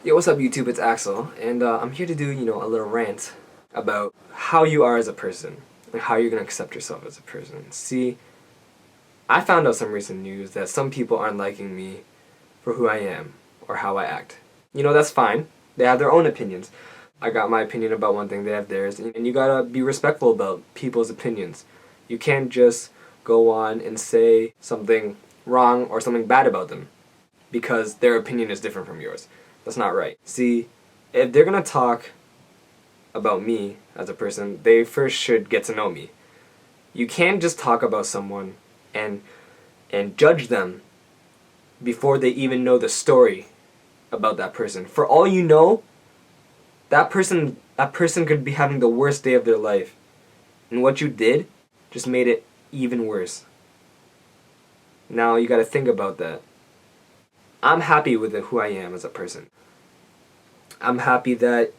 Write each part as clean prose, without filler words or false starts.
Yo, what's up YouTube? It's Axel, and I'm here to do, a little rant about how you are as a person and how you're going to accept yourself as a person. See, I found out some recent news that some people aren't liking me for who I am or how I act. That's fine. They have their own opinions. I got my opinion about one thing, they have theirs, and you gotta be respectful about people's opinions. You can't just go on and say something wrong or something bad about them because their opinion is different from yours. That's not right. See, if they're gonna talk about me as a person, they first should get to know me. You can't just talk about someone and judge them before they even know the story about that person. For all you know, that person could be having the worst day of their life. And what you did just made it even worse. Now you gotta think about that. I'm happy with who I am as a person. I'm happy that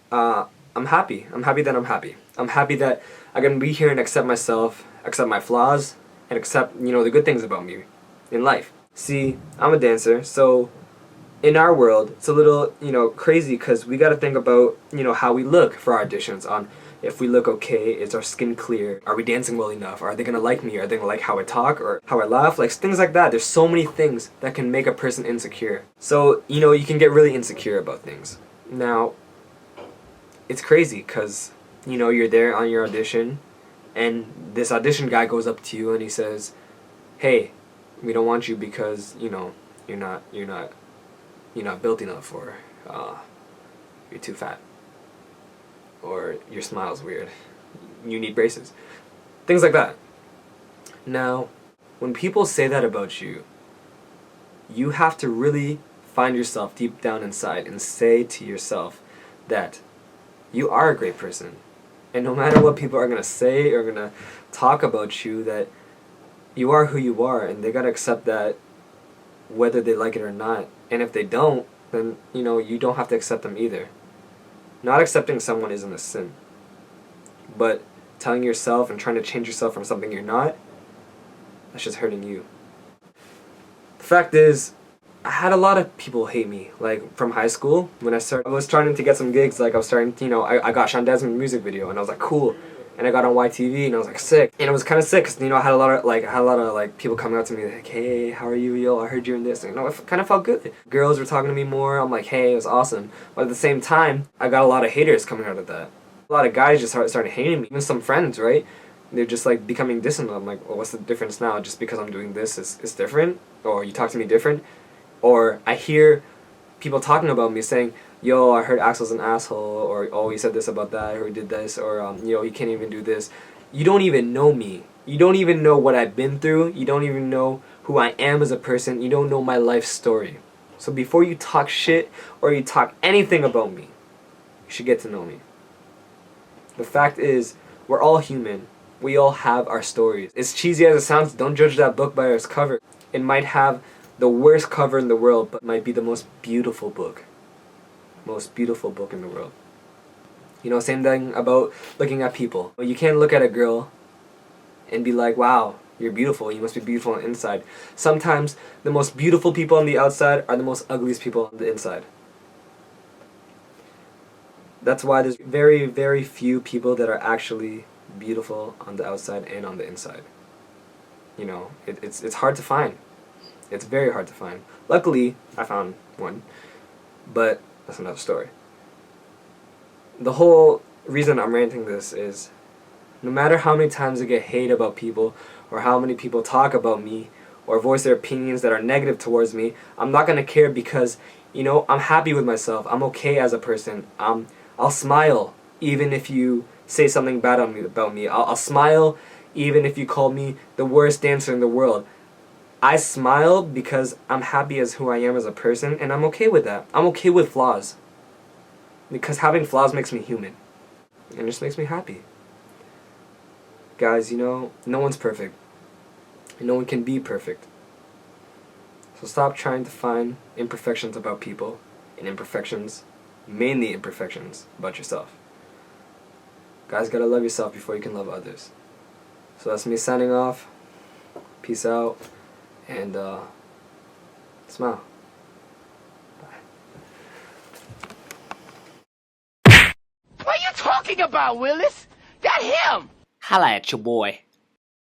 I'm happy. I'm happy that I'm happy. I'm happy that I can be here and accept myself, accept my flaws, and accept, the good things about me in life. See, I'm a dancer, so in our world, it's a little, crazy because we got to think about, how we look for our auditions, on if we look okay, is our skin clear, are we dancing well enough, are they going to like me, are they going to like how I talk or how I laugh, like things like that. There's so many things that can make a person insecure. So, you can get really insecure about things. Now, it's crazy because, you're there on your audition and this audition guy goes up to you and he says, hey, we don't want you because, you're not built enough, or you're too fat, or your smile's weird, you need braces, things like that. Now, when people say that about you, you have to really find yourself deep down inside and say to yourself that you are a great person. And no matter what people are going to say or going to talk about you, that you are who you are, and they got to accept that whether they like it or not. And if they don't, then, you don't have to accept them either. Not accepting someone isn't a sin. But telling yourself and trying to change yourself from something you're not, that's just hurting you. The fact is, I had a lot of people hate me, like from high school. When I was trying to get some gigs, like I was starting to, I got Sean Desmond's music video, and I was like, cool. And I got on YTV, and I was like, sick. And it was kind of sick, because, I had a lot of people coming up to me, like, hey, how are you, yo, I heard you're in this. And, it kind of felt good. Girls were talking to me more, I'm like, hey, it was awesome. But at the same time, I got a lot of haters coming out of that. A lot of guys just started hating me, even some friends, right? They're just, like, becoming distant. I'm like, well, what's the difference now? Just because I'm doing this is different? Or you talk to me different? Or I hear people talking about me saying, yo, I heard Axel's an asshole, or oh, he said this about that, or he did this, or he can't even do this. You don't even know me. You don't even know what I've been through. You don't even know who I am as a person. You don't know my life story. So before you talk shit or you talk anything about me, you should get to know me. The fact is, we're all human. We all have our stories. As cheesy as it sounds, don't judge that book by its cover. It might have the worst cover in the world, but might be the most beautiful book. Most beautiful book in the world. Same thing about looking at people. You can't look at a girl and be like, wow, you're beautiful, you must be beautiful on the inside. Sometimes the most beautiful people on the outside are the most ugliest people on the inside. That's why there's very, very few people that are actually beautiful on the outside and on the inside. It's hard to find. It's very hard to find. Luckily, I found one, but that's another story. The whole reason I'm ranting this is, no matter how many times I get hate about people, or how many people talk about me, or voice their opinions that are negative towards me, I'm not going to care because, I'm happy with myself. I'm okay as a person. I'll smile even if you say something bad about me. I'll smile even if you call me the worst dancer in the world. I smile because I'm happy as who I am as a person, and I'm okay with that. I'm okay with flaws. Because having flaws makes me human. And it just makes me happy. Guys, no one's perfect. And no one can be perfect. So stop trying to find imperfections about people, and mainly imperfections, about yourself. Guys, gotta love yourself before you can love others. So that's me signing off. Peace out. And smile. Bye. What are you talking about, Willis? That him! Holla at your boy.